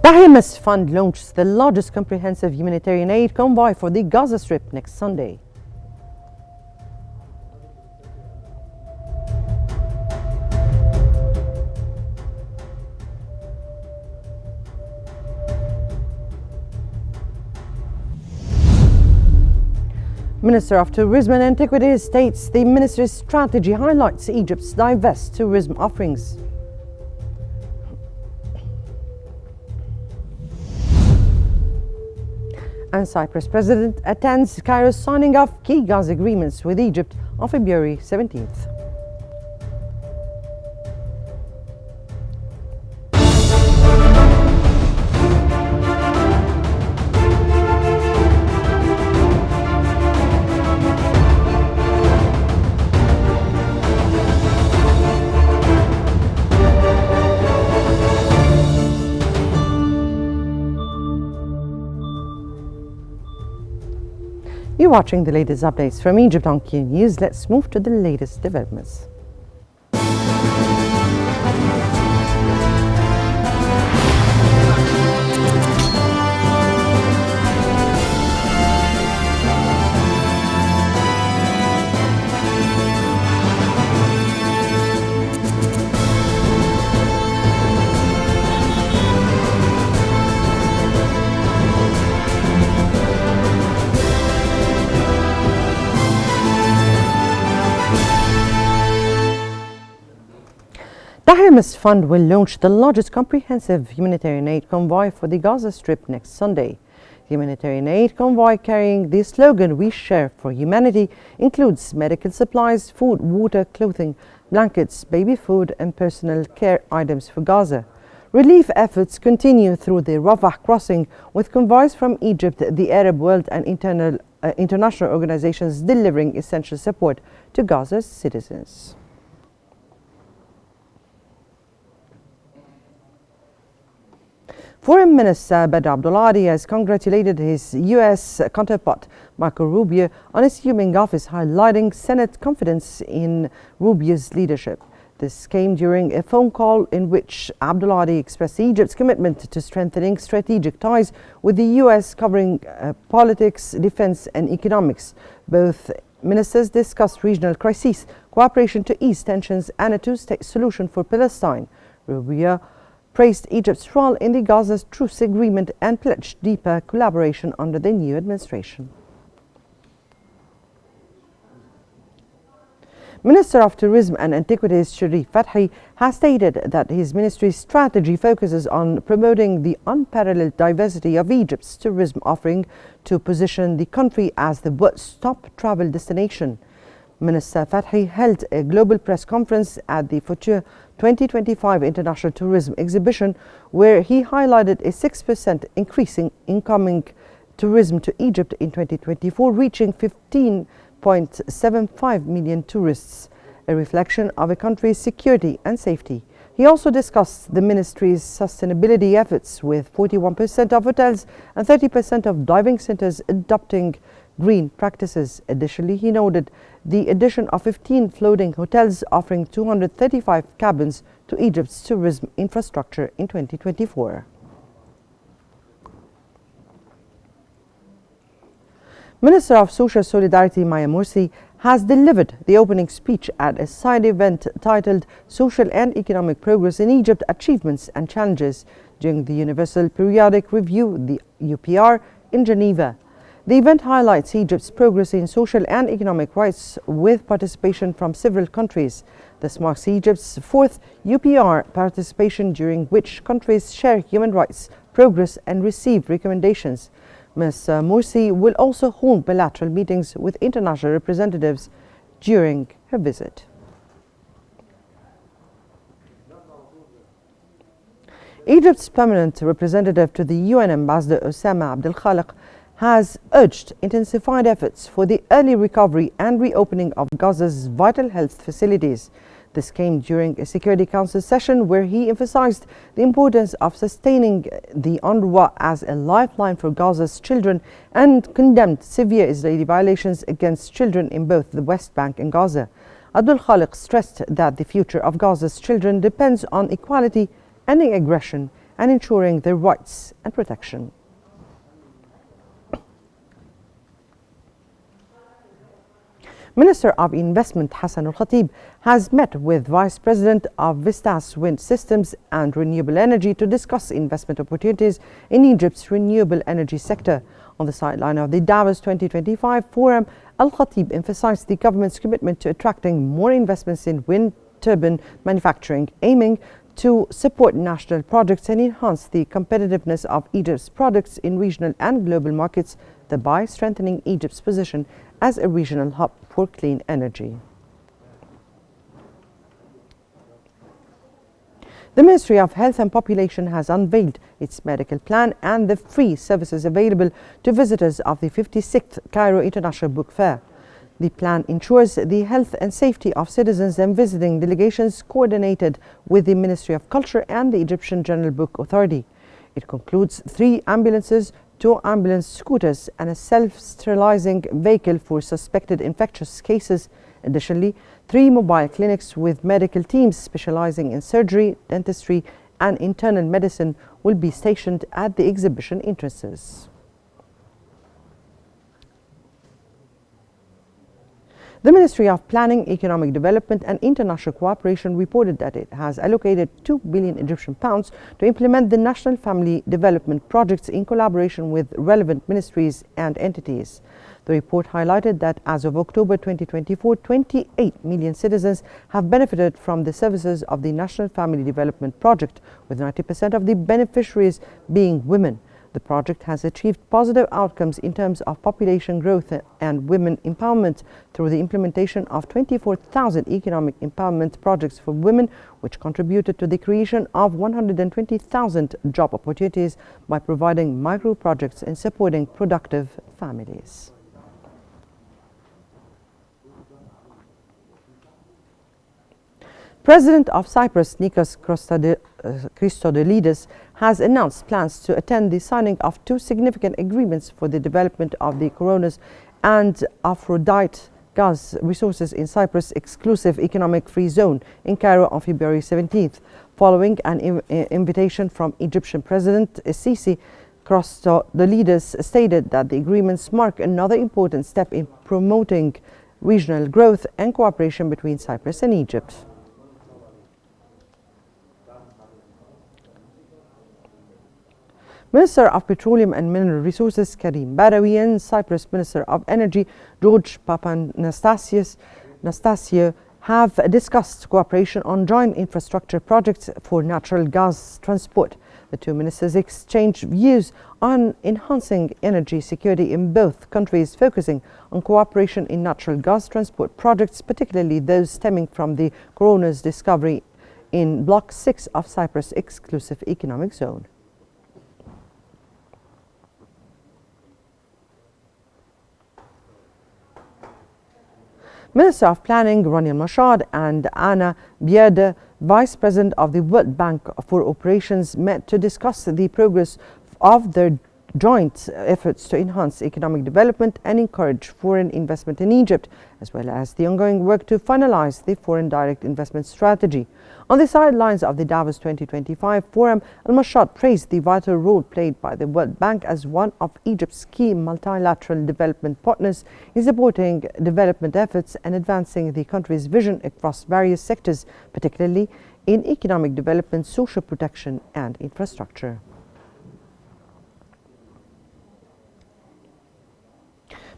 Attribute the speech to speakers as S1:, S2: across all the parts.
S1: Tahya Misr Fund launches the largest comprehensive humanitarian aid convoy for the Gaza Strip next Sunday. Minister of Tourism and Antiquities states the ministry's strategy highlights Egypt's diverse tourism offerings. And Cyprus President attends Cairo's signing of key Gaza agreements with Egypt on February 17th. You're watching the latest updates from Egypt on Qnews. Let's move to the latest developments. Tahya Misr Fund will launch the largest comprehensive humanitarian aid convoy for the Gaza Strip next Sunday. The humanitarian aid convoy, carrying the slogan "We Share for Humanity," includes medical supplies, food, water, clothing, blankets, baby food and personal care items for Gaza. Relief efforts continue through the Rafah crossing, with convoys from Egypt, the Arab world and international organizations delivering essential support to Gaza's citizens. Foreign Minister Badr Abdulhadi has congratulated his U.S. counterpart Marco Rubio on assuming office, highlighting Senate confidence in Rubio's leadership. This came during a phone call in which Abdulhadi expressed Egypt's commitment to strengthening strategic ties with the U.S., covering politics, defense and economics. Both ministers discussed regional crises, cooperation to ease tensions and a two-state solution for Palestine. Rubio praised Egypt's role in the Gaza truce agreement and pledged deeper collaboration under the new administration. Minister of Tourism and Antiquities Sharif Fathi has stated that his ministry's strategy focuses on promoting the unparalleled diversity of Egypt's tourism offering to position the country as the world's top travel destination. Minister Fathi held a global press conference at the Future 2025 International Tourism Exhibition, where he highlighted a 6% increase in incoming tourism to Egypt in 2024, reaching 15.75 million tourists, a reflection of a country's security and safety. He also discussed the ministry's sustainability efforts, with 41% of hotels and 30% of diving centers adopting green practices. Additionally, he noted the addition of 15 floating hotels offering 235 cabins to Egypt's tourism infrastructure in 2024. Minister of Social Solidarity Maya Morsi has delivered the opening speech at a side event titled Social and Economic Progress in Egypt, Achievements and Challenges during the Universal Periodic Review, the UPR, in Geneva. The event highlights Egypt's progress in social and economic rights, with participation from several countries. This marks Egypt's fourth UPR participation, during which countries share human rights progress and receive recommendations. Ms. Morsi will also hold bilateral meetings with international representatives during her visit. Egypt's permanent representative to the UN Ambassador Osama Abdel Khaliq has urged intensified efforts for the early recovery and reopening of Gaza's vital health facilities. This came during a Security Council session where he emphasized the importance of sustaining the UNRWA as a lifeline for Gaza's children and condemned severe Israeli violations against children in both the West Bank and Gaza. Abdul Khaliq stressed that the future of Gaza's children depends on equality, ending aggression, and ensuring their rights and protection. Minister of Investment Hassan Al-Khatib has met with Vice President of Vistas Wind Systems and Renewable Energy to discuss investment opportunities in Egypt's renewable energy sector. On the sideline of the Davos 2025 forum, Al-Khatib emphasized the government's commitment to attracting more investments in wind turbine manufacturing, aiming to support national projects and enhance the competitiveness of Egypt's products in regional and global markets, thereby strengthening Egypt's position as a regional hub for clean energy. The Ministry of Health and Population has unveiled its medical plan and the free services available to visitors of the 56th Cairo International Book Fair. The plan ensures the health and safety of citizens and visiting delegations, coordinated with the Ministry of Culture and the Egyptian General Book Authority. It concludes 3 ambulances, 2 ambulance scooters and a self-sterilizing vehicle for suspected infectious cases. Additionally, 3 mobile clinics with medical teams specializing in surgery, dentistry and internal medicine will be stationed at the exhibition entrances. The Ministry of Planning, Economic Development and International Cooperation reported that it has allocated 2 billion Egyptian pounds to implement the National Family Development Projects in collaboration with relevant ministries and entities. The report highlighted that as of October 2024, 28 million citizens have benefited from the services of the National Family Development Project, with 90% of the beneficiaries being women. The project has achieved positive outcomes in terms of population growth and women empowerment through the implementation of 24,000 economic empowerment projects for women, which contributed to the creation of 120,000 job opportunities by providing micro projects and supporting productive families. President of Cyprus, Nikos Christodoulidis, has announced plans to attend the signing of 2 significant agreements for the development of the Koronos and Aphrodite gas resources in Cyprus' exclusive economic free zone in Cairo on February 17th. Following an invitation from Egyptian President Sisi, Christodoulidis stated that the agreements mark another important step in promoting regional growth and cooperation between Cyprus and Egypt. Minister of Petroleum and Mineral Resources Karim Badawi and Cyprus Minister of Energy George Papanastasiou have discussed cooperation on joint infrastructure projects for natural gas transport. The 2 ministers exchanged views on enhancing energy security in both countries, focusing on cooperation in natural gas transport projects, particularly those stemming from the Koronos discovery in Block 6 of Cyprus' exclusive economic zone. Minister of Planning Rania Mashad and Anna Bierde, Vice President of the World Bank for Operations, met to discuss the progress of their joint efforts to enhance economic development and encourage foreign investment in Egypt, as well as the ongoing work to finalize the foreign direct investment strategy. On the sidelines of the Davos 2025 forum, Al-Mashad praised the vital role played by the World Bank as one of Egypt's key multilateral development partners in supporting development efforts and advancing the country's vision across various sectors, particularly in economic development, social protection and infrastructure.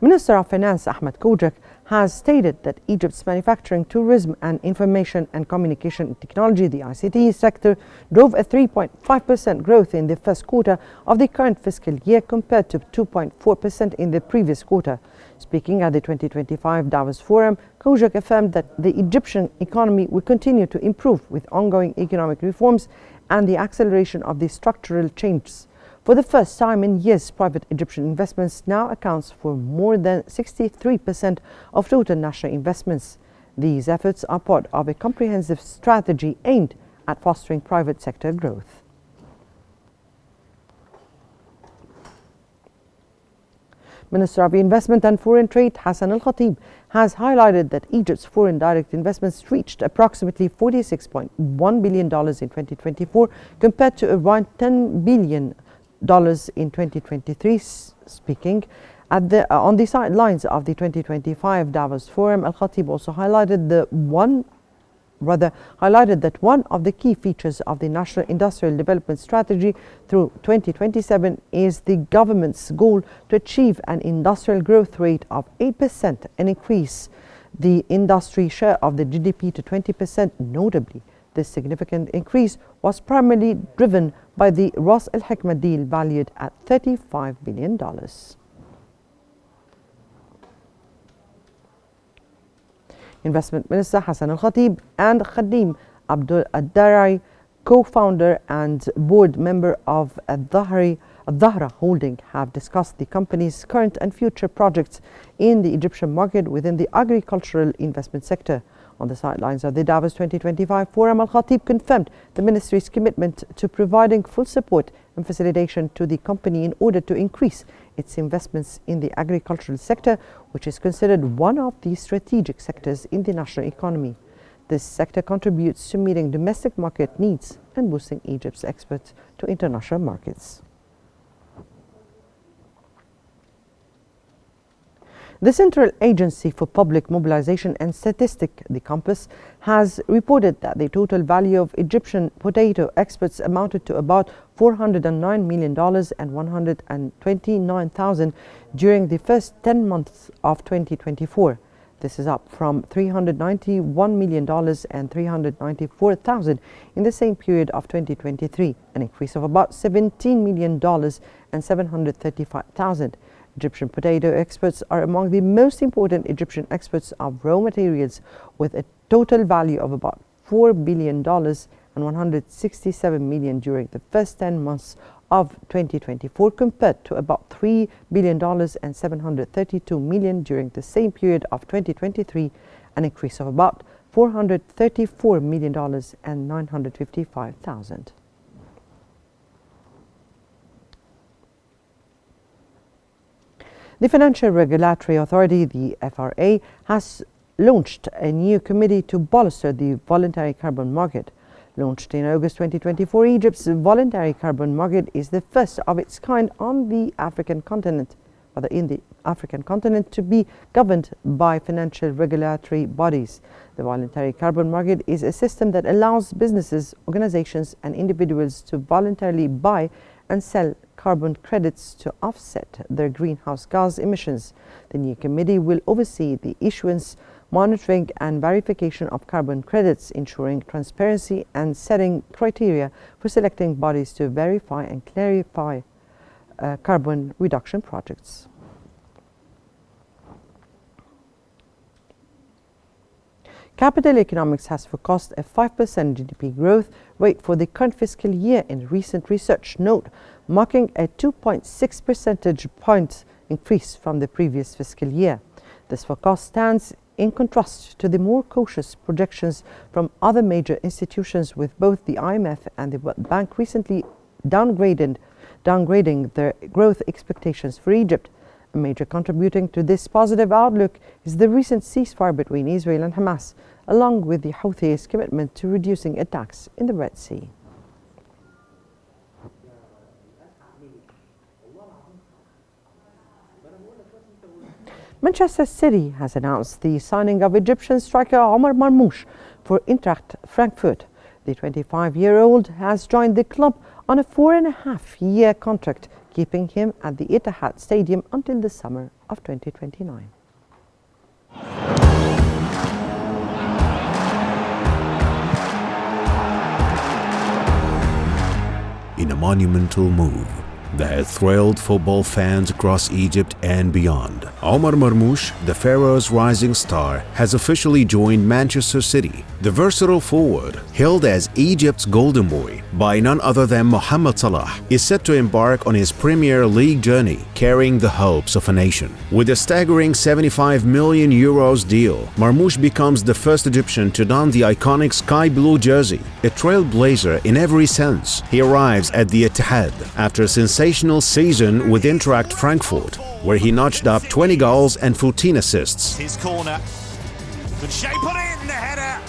S1: Minister of Finance Ahmed Kojak has stated that Egypt's manufacturing, tourism and information and communication technology, the ICT sector, drove a 3.5% growth in the first quarter of the current fiscal year compared to 2.4% in the previous quarter. Speaking at the 2025 Davos Forum, Kojak affirmed that the Egyptian economy will continue to improve with ongoing economic reforms and the acceleration of the structural changes. For the first time in years, private Egyptian investments now accounts for more than 63% of total national investments. These efforts are part of a comprehensive strategy aimed at fostering private sector growth. Minister of Investment and Foreign Trade Hassan Al-Khatib has highlighted that Egypt's foreign direct investments reached approximately $46.1 billion in 2024 compared to around $10 billion in 2023. Speaking on the sidelines of the 2025 Davos Forum, Al-Khatib also highlighted that one of the key features of the National Industrial Development Strategy through 2027 is the government's goal to achieve an industrial growth rate of 8% and increase the industry share of the GDP to 20%. Notably, this significant increase was primarily driven by the Ras Al Hikma deal valued at $35 billion. Investment Minister Hassan Al-Khatib and Khadim Abdul Ad-Darai, co-founder and board member of Al-Dhahra Holding, have discussed the company's current and future projects in the Egyptian market within the agricultural investment sector. On the sidelines of the Davos 2025 Forum, Al-Khatib confirmed the ministry's commitment to providing full support and facilitation to the company in order to increase its investments in the agricultural sector, which is considered one of the strategic sectors in the national economy. This sector contributes to meeting domestic market needs and boosting Egypt's exports to international markets. The Central Agency for Public Mobilization and Statistics, the Compass, has reported that the total value of Egyptian potato exports amounted to about $409 million and 129,000 during the first 10 months of 2024. This is up from $391 million and 394,000 in the same period of 2023, an increase of about $17 million and 735,000. Egyptian potato exports are among the most important Egyptian exports of raw materials, with a total value of about $4 billion and 167 million during the first 10 months of 2024, compared to about $3 billion and 732 million during the same period of 2023, an increase of about $434 million and 955,000. The Financial Regulatory Authority, the FRA, has launched a new committee to bolster the voluntary carbon market. Launched in August 2024, Egypt's voluntary carbon market is the first of its kind on the African continent, to be governed by financial regulatory bodies. The voluntary carbon market is a system that allows businesses, organizations, and individuals to voluntarily buy and sell carbon credits to offset their greenhouse gas emissions. The new committee will oversee the issuance, monitoring, and verification of carbon credits, ensuring transparency and setting criteria for selecting bodies to verify and clarify carbon reduction projects. Capital Economics has forecast a 5% GDP growth rate for the current fiscal year in recent research note, marking a 2.6 percentage point increase from the previous fiscal year. This forecast stands in contrast to the more cautious projections from other major institutions, with both the IMF and the World Bank recently downgrading their growth expectations for Egypt. A major contributing to this positive outlook is the recent ceasefire between Israel and Hamas, along with the Houthis' commitment to reducing attacks in the Red Sea. Manchester City has announced the signing of Egyptian striker Omar Marmoush for Eintracht Frankfurt. The 25-year-old has joined the club on a 4.5-year contract, keeping him at the Etihad Stadium until the summer of 2029.
S2: In a monumental move that has thrilled football fans across Egypt and beyond, Omar Marmoush, the Pharaoh's rising star, has officially joined Manchester City. The versatile forward, hailed as Egypt's golden boy by none other than Mohamed Salah, is set to embark on his Premier League journey, carrying the hopes of a nation. With a staggering €75 million deal, Marmoush becomes the first Egyptian to don the iconic sky blue jersey, a trailblazer in every sense. He arrives at the Etihad after a sensational season with Eintracht Frankfurt. where he notched up 20 goals and 14 assists.
S3: His corner. Good shape on it, and the header.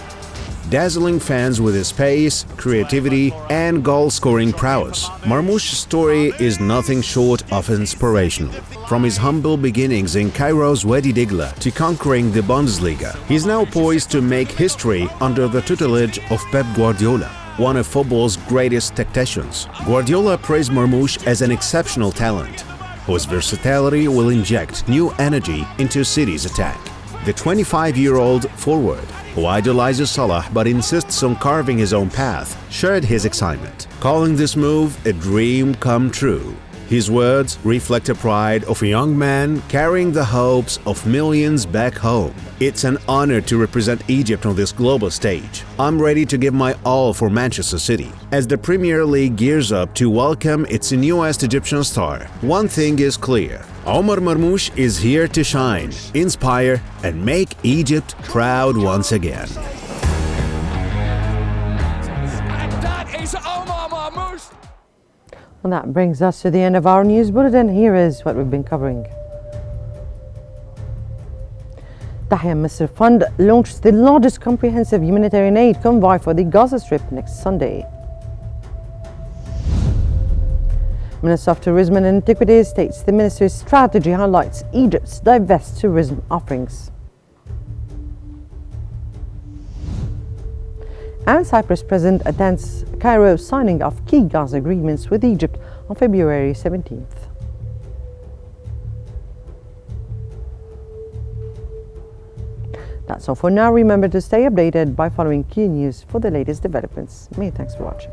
S2: Dazzling fans with his pace, creativity and goal-scoring prowess, Marmoush's story is nothing short of inspirational. From his humble beginnings in Cairo's Wadi Degla to conquering the Bundesliga, he's now poised to make history under the tutelage of Pep Guardiola, one of football's greatest tacticians. Guardiola praised Marmoush as an exceptional talent, whose versatility will inject new energy into City's attack. The 25-year-old forward, who idolizes Salah but insists on carving his own path, shared his excitement, calling this move a dream come true. His words reflect the pride of a young man carrying the hopes of millions back home. It's an honor to represent Egypt on this global stage. I'm ready to give my all for Manchester City. As the Premier League gears up to welcome its newest Egyptian star, one thing is clear. Omar Marmoush is here to shine, inspire, and make Egypt proud once again.
S4: And that is Omar Marmoush.
S1: And that brings us to the end of our news bulletin. Here is what we've been covering. Tahya Misr Fund launched the largest comprehensive humanitarian aid convoy for the Gaza Strip next Sunday. Minister of Tourism and Antiquities states the ministry's strategy highlights Egypt's diverse tourism offerings. And Cyprus President attends Cairo signing of key Gaza agreements with Egypt on February 17th. That's all for now. Remember to stay updated by following Qnews for the latest developments. Many thanks for watching.